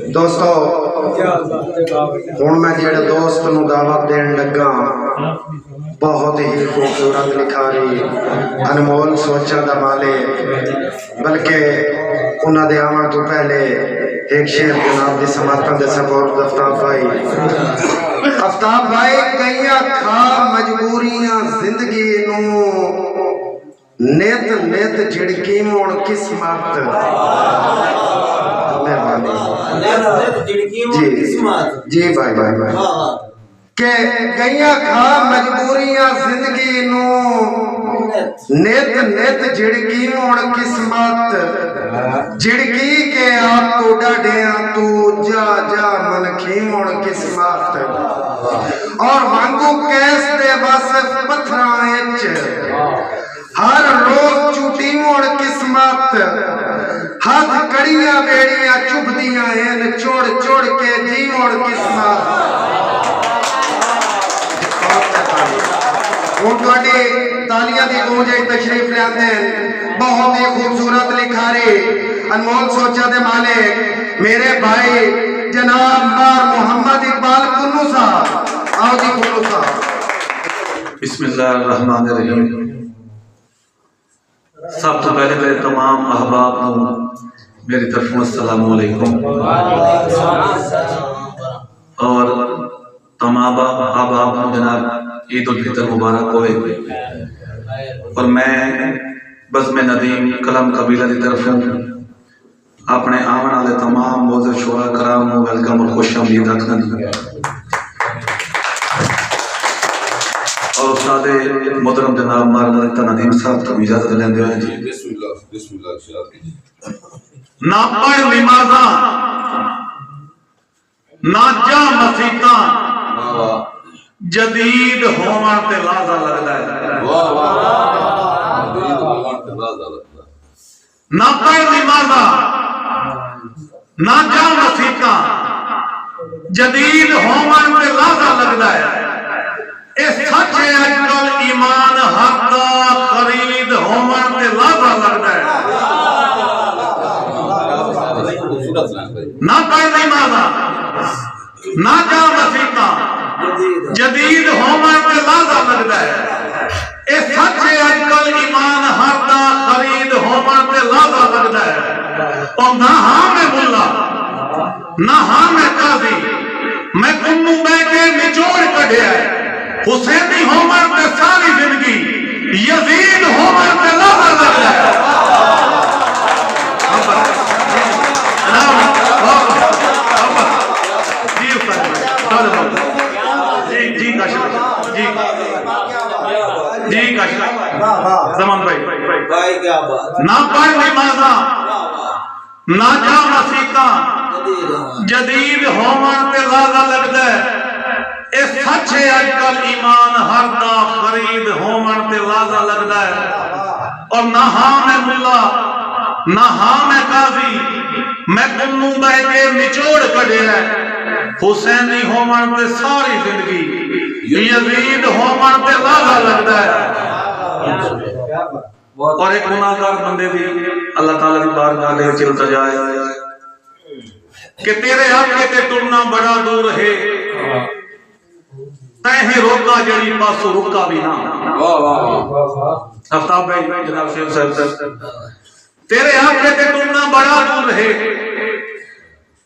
دوستو ہوں میں جڑے دوست نو دعوت دین لگا بہت ہی خوبصورت لکھاری انمول سوچاں دا مالک بلکہ انہاں دے آمن تو پہلے ایک شعر جناب دی سماعتاں دے سپورٹ آفتاب بھائی آفتاب بھائی کئیاں کھا مجبوریاں زندگی نو نیت نیت جھڑکی موڑ قسمت جی بھائی بھائی بھائی کہ گئیاں کھا مجبوریاں زندگی نو نیت نیت جھڑکی موڑ قسمت جھڑکی کے آپ تو ڈاڑیاں تو جا جا منکھی موڑ قسمت اور وانگو کیس دے واسف پتھراں اچ ہر روز چوٹی موڑ قسمت ہاتھ کڑیاں بیڑیاں چپ دیاں ہیں چوڑ چوڑ کے جی موڑ قسمت ہوں تھوڑی تالیاں دی گونج تشریف لے آتے ہیں بہت ہی خوبصورت لکھاری انمول سوچا دے مالک میرے بھائی جناب مار محمد اقبال کنو صاحب آؤ جی کنو صاحب بسم اللہ الرحمن الرحیم سب تو پہلے میرے تمام احباب کو میری طرف السلام علیکم اور تمام احباب کو جناب عید الفطر مبارک ہوئے اور میں بزم ندیم کلم قبیلہ کی طرف اپنے آمن والے تمام معزز شعراء کرام کو ویلکم اور خوش آمدید رکھنا اور استاد محترم جناب مولانا ندیم صاحب تو اجازت لیندے ہوئے جی بسم اللہ نہ پڑھ نمازاں نہ جا مسیتاں جدید ہومن تے لازا لگدا ہے نہ پڑھ نمازاں نہ جا مسیتاں جدید ہومن تے لازا لگدا ہے اے سچ ہے اج کل ایمان حق دا خرید ہومن تے لازا لگدا ہے نہ پڑھ نمازاں نہ جا مسیتاں جدید ہومن تے لازا لگدا ہے اے سچ ہے اج کل ایمان حق دا خرید ہومن تے لازا لگدا ہے اور نہ ہاں میں ملا نہ ہاں میں قاضی میں کنوں بہ کے نچوڑ کڈیا ہے حسینی ہومن تے ساری زندگی یزید ہومن تے لازا لگدا ہے زمان بھائی نہ پڑھ نمازاں نہ جا مسیتاں جدید ہومن تے لازا لگدا ہے اے سچ ہے اج کل ایمان ہر دا خرید ہومن تے لازا لگدا ہے اور نہ ہاں میں ملا نہ ہاں میں قاضی میں کنوں بہ کے نچوڑ کڈیا ہے حسینی ہومن تے ساری زندگی یزید ہومن تے لازا لگدا ہے اور ایک گناہگار بندے بھی اللہ تعالیٰ کی بارگاہ دے چلتا جائے کہ تیرے آگے تے ٹرنا بڑا دور ہے تہیں روکا جڑی پاسو رکا بھی نہ آفتاب بھائی جناب شیخ صاحب تیرے آگے تے ٹرنا بڑا دور ہے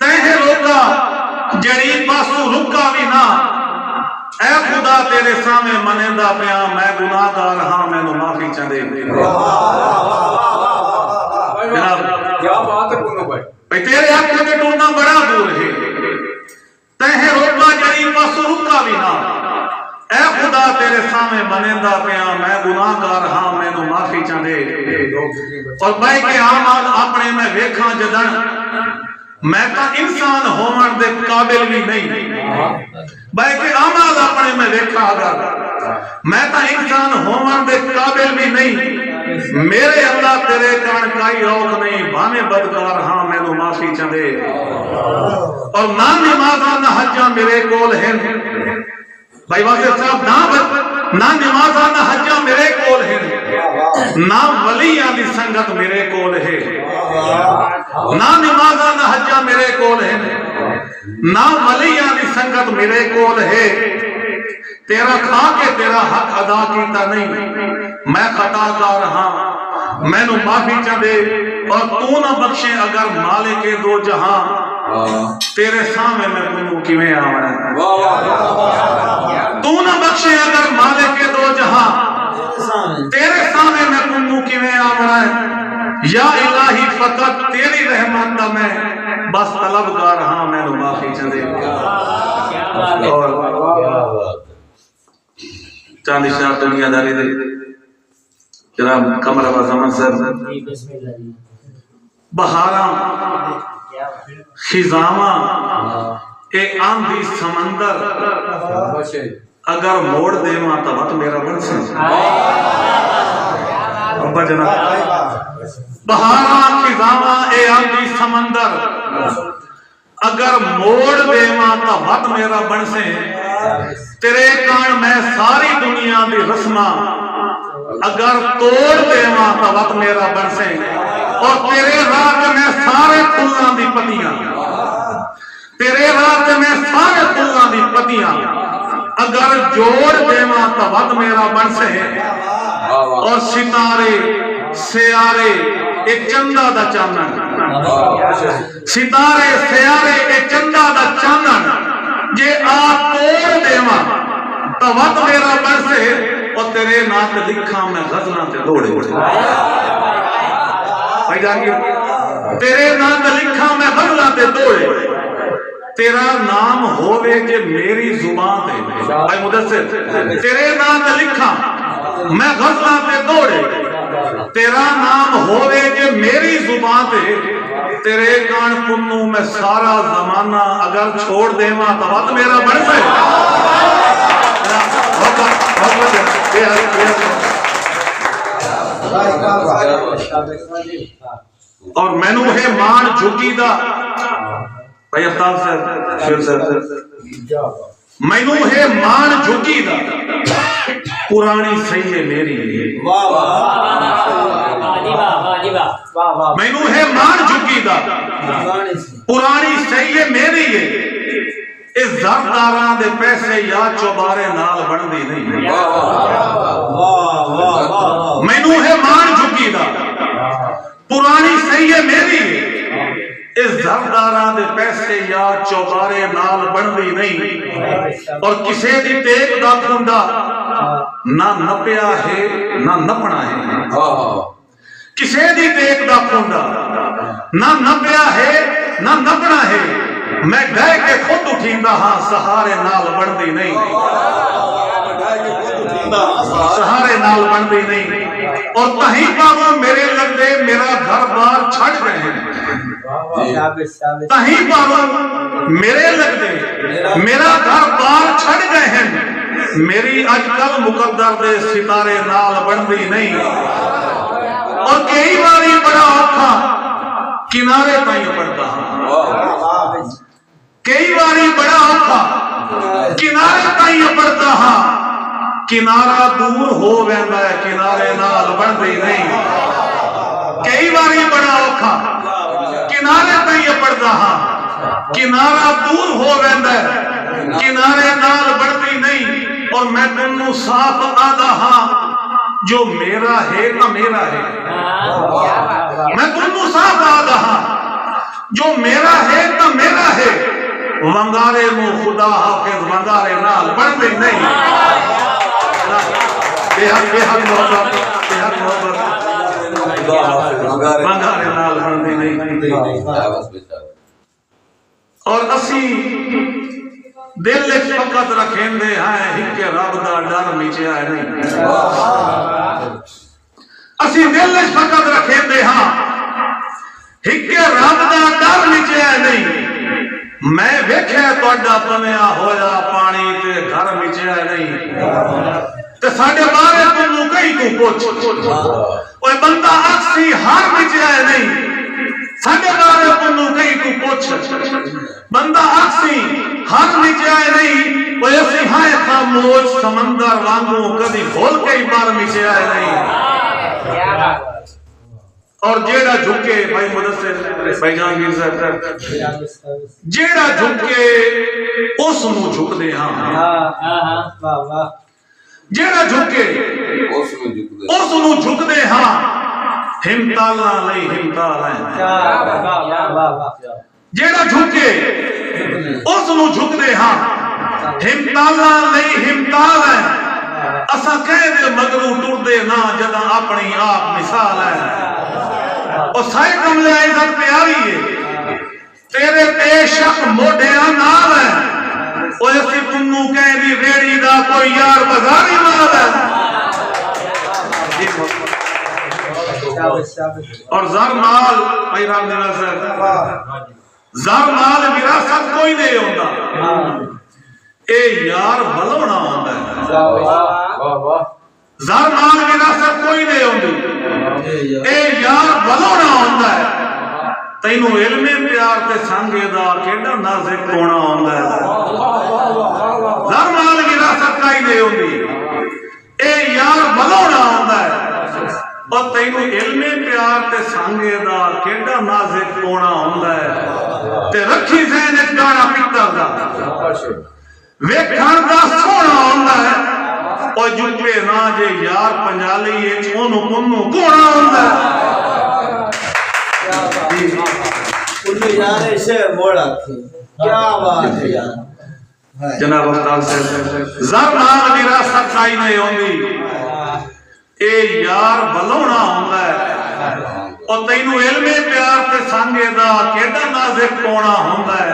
تہیں روکا جڑی پاسو رکا بھی نہ اے خدا تیرے سامنے منیندا پیا میں گناہگار ہاں مینوں معافی چاہندے جناب کیا بات ہے کنو بھائی تیرے آنکھوں تے ٹرنا بڑا دور ہے تہیں روکا جڑی پاسو رکا بھی نہ اے خدا تیرے سامنے منیندا پیا میں گناہگار ہاں مینوں معافی چاہندے اور بھائی کے اعمال اپنے میں ویکھاں جدن میں تا انسان ہومن دے قابل بھی نہیں بلکہ اعمال اپنے میں دیکھا اگر میں تا انسان ہومن دے قابل بھی نہیں میرے اللہ تیرے کان کائی روک نہیں بھانے بدکار ہاں میں نو معافی چندے اور نہ نمازاں نہ حجاں میرے کول ہیں بھائی واضح صاحب نہ نمازاں نہ حجاں میرے کول ہیں نہ ولیاں دی سنگت میرے کول ہے نہ نمازاں نہ حجاں میرے کول ہیں ना वलियां दी संगत मेरे कोल है, तेरा खा के तेरा हक अदा कीता नहीं। मैं खताकार हाँ, मैनू माफी चा दे और तू ना बख्शे अगर मालिक दो जहां, तेरे सामने मैं तू किवें आवना। तू ना बख्शे अगर मालिक दो जहां, तेरे सामने मैं तू किवें आवना है। या इलाही फकत तेरी रहमत दा मैं बस तलबगार हाँ, मैनू माफी चा दे। और चांदी शाह दुनियादारी दे जनाब कमर ज़मान साहब, बहारा खिजामा ए आंधी समंदर अगर मोड़ देवा तो मत मेरा बन से। अब्बा जनाब, बहारा खिजामा ए आंधी समंदर अगर मोड़ देवा तो मत मेरा बन से। तेरे कारण मैं सारी दुनिया दी रस्मा अगर तोड़ देवा तो वत मेरा बन से। और तेरे रात में सारे फुल्लां दी पत्तियां, तेरे रात में सारे फुल्लां दी पत्तियां अगर जोड़ देवा तो वत मेरा बन से। और सितारे सियारे एक चंदा दा चानन, सितारे सियारे एक चंदा दा चानन जे आ तोड़ देवा तो वत मेरा बन से। और तेरे नात लिखा मैं गजलां ते दौड़े भाई जानिए, तेरे नात लिखा मैं गजलां ते दौड़े। तेरा नाम होवे जे मेरी जुबान ते भाई मुदस्सिर, तेरे नात लिखा मैं गजलां ते दौड़े। तेरा नाम होवे जे मेरी जुबान ते, तेरे कान पुन्नू मैं सारा जमाना अगर छोड़ देवा तो वत मेरा बन से। और मैनू है मान झुकी दा भाई अफ्ताब साहब, शेर साहब, मैनू है मान झुकी दा पुरानी सही है मेरी। मैनू है मान झुकी दा पुरानी सही है मेरी है। इस जरदारां दे पैसे या चौबारे नाल बनदी नहीं। मैनू है मान झुकी दा पुरानी सही है मेरी है। इस जरदारां दे पैसे या चौबारे नाल बनदी नहीं। और किसे दी टेक दा खुंडा ना नपिया है ना नपना है। किसे दी टेक दा खुंडा ना नपिया है ना नपना है। मैं गह के खुद उठींदा हाँ, सहारे नाल बनदी नहीं। सहारे नाल बनदी नहीं। और तही पावों मेरे लगदे मेरा घर बार छड़ गए हैं। तही पावों मेरे लगदे मेरा घर बार छड़ गए हैं। मेरी अजकल मुकद्दर दे सितारे नाल बनदी नहीं। और कई बारी बड़ा औखा किनारे ताई पड़ता हाँ, कई बारी बड़ा औखा किनारे ताई पड़ता हाँ। किनारा दूर हो वैंदा है, किनारे नाल बनदी नहीं। कई बारी बड़ा औखा किनारे ताई पड़ता हाँ। किनारा दूर हो वैंदा है, किनारे नाल बनदी नहीं। और मैं तेनू साफ आदा हाँ, जो मेरा है ना मेरा है। मैं तेनू साफ आदा हाँ, जो मेरा है ना मेरा है। वंगारे नु खुदा हाफिज वंगारे नाल बनदी नहीं। बेहद बेहद मोहब्बत, बेहद मोहब्बत वंगारे नाल बनदी नहीं। और असी दिल फकत रखेंदे हैं हिके रब दा डर मिचिया नहीं। असी दिल फकत रखेंदे हाँ हिके रब दा डर मिचिया नहीं। मैं वेख्या तुहाडा पनिया होया पानी ते घर मिचिया नहीं। ते साडे बारे तू कई तू पुछ ओए बंदा अक्सी हर मिचिया नहीं। साडे बारे तू कई तू पुछ बंदा अक्सी हर मिचिया नहीं। ओए असी हाय खामोश समंदर वांगू कदी भूल कई बार मिचिया नहीं। और जेड़ा झुके भाई मुदस्सिर भाई जहांगीर साहब जेड़ा झुके उस ਨੂੰ ਝੁਕਦੇ ਹਾਂ वाह वाह जेड़ा झुके उस ਨੂੰ ਝੁਕਦੇ ਹਾਂ ਹਿਮਤਾਲਾਂ ਲਈ ਹਿਮਤਾਲ ਹੈ वाह वाह जेड़ा झुके उस ਨੂੰ ਝੁਕਦੇ ਹਾਂ ਹਿਮਤਾਲਾਂ ਲਈ ਹਿਮਤਾਲ ਹੈ ਅਸਾਂ ਕਹਿੰਦੇ ਮਗਰੂ ਟੁਰਦੇ ਨਾ ਜਦੋਂ ਆਪਣੀ ਆਪ ਮਿਸਾਲ ਹੈ ਉਹ ਸਾਰੇ ਕਮਲੇ ਇਜ਼ਤ ਪਿਆਰੀ ਹੈ ਤੇਰੇ ਬੇਸ਼ੱਕ ਮੋਢਿਆਂ ਨਾਲ ਹੈ ਉਹ ਅਸੀਂ ਪੁੰਨੂ ਕਹਿੰਦੀ ਰੇੜੀ ਦਾ ਕੋਈ ਯਾਰ ਬਾਜ਼ਾਰੀ ਮਾਲ ਹੈ और जर माल भाई राम देना सर जर माल विरासत कोई नहीं होता ए यार बलवना होता है जर माल विरासत कोई नहीं होती ए यार बलवना होता है तैनू इल्मे प्यार ते संगे दा केड़ा नाज़िक होना होता है जर माल विरासत का ही नहीं होती ए यार बलवना होता है और तैनू इल्मे प्यार ते संगे दा केड़ा नाज़िक होना होंदा है ते रखी ज़हन विच गाना पित्तल दा वेखण दा सोहना होंदा है और जुटे ना जे यार पंजाली विच ओनू पुन्नू कोना होंदा है उन्नू यार इसे मोड़ा थी क्या बात है यार जनाब अफ्ताब साहब ज़र नाल विरासत काई नहीं होंदी ए यार बलौना होंदा है और तैनू इल्मे प्यार ते संगे दा केड़ा नाज़िक होना होंदा है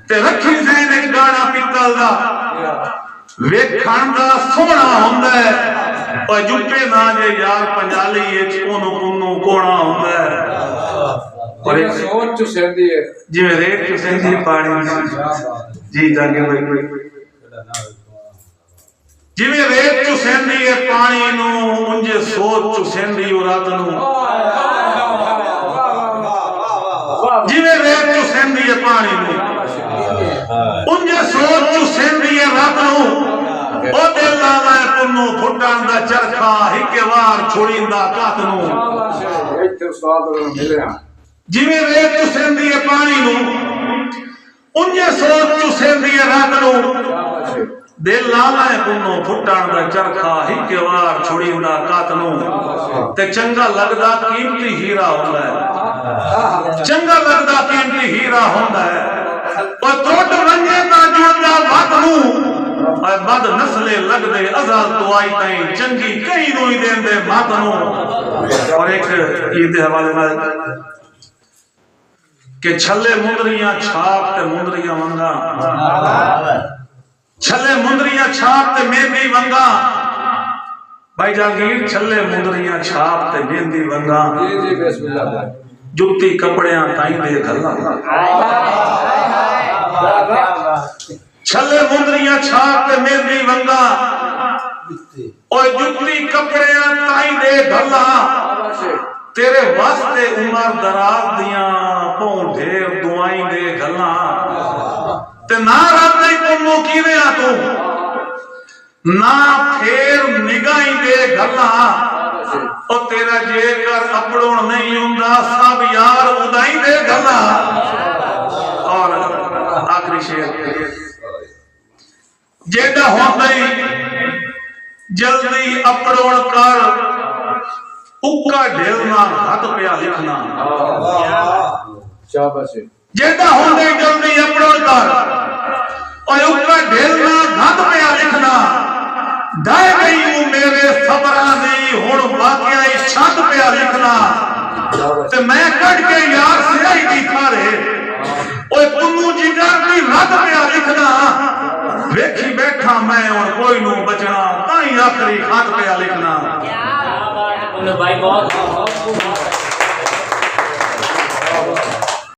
ते रखी ज़हन विच गाना पित्तल दा वेखण दा सोहना होंदा है और जुटे ना जे यार पंजाली विच ओनू पुन्नू कोना होंदा है और एक सोच चुसेंदी है जिवें रेत चुसेंदी पानी जी जागे भाई जिवें रेत चुसेंदी है पानी नू उंजे सोच चुसेंदी ओ रात नू जिवें रेत चुसेंदी है पानी नू उंजे सोच चुसेंदी है रात नू ओ दिल लाला पुन्नू फुटण दा चरखा हिके वार छोड़ींदा कात नू इत्थे उस्ताद मिले हैं जिवें रेत चुसेंदी है पानी नू उंजे सोच चुसेंदी है रात नू दिल लाला है पुन्नो फुटण दा चरखा हिके वार छुड़ींदा कात नू ते चंगा लगदा कीमती हीरा होंदा है चंगा लगदा कीमती हीरा होंदा है और टुट वंजे ता जुड़दा वत नू और बद नस्ले लगदे अज़ल तो आई ताई चंगी कई नू ही देंदे मत नू और एक ईद हवाले नाल के छल्ले मुंदरियां छाप ते मुंदरियां वंगा छले मुंदरियां छाप ते मेहंदी वंगा भाई जहांगीर छले मुंदरियां छाप ते मेहंदी वंगा जी बिस्मिल्लाह जुत्ती कपड़ियां ताई दे गल्ला छले मुंदरियां छाप ते मेहंदी वंगा और जुत्ती कपड़ियां ताई दे गल्ला तेरे वास्ते उमर दराज दियां पौं ढेर दुआई दे गल्ला ते ना रब नहीं पुन्नू कीवे तू ना फेर निगाही दे गल्ला और तेरा जेकर अपड़ोण नहीं हुंदा सब यार उदाई दे गल्ला और आखिरी शेर जेड़ा होंदा जल्दी अपड़ोण कर उक्का ढेलना हथ पिया लिखना शाबाश जेड़ा होंदे जल्दी अपड़ोण कर और उक्का ढेलना हथ पिया लिखना ढह गई हूं मेरे सबरा नहीं हुण वाकिया छत पिया लिखना ते मैं कट के यार सिराई दी खारे ओए पुन्नू जिगर दी रद पिया लिखना वेखी बैठा मैं हुण कोई नू बचना ताई आखिरी खत पिया लिखना भाई बहुत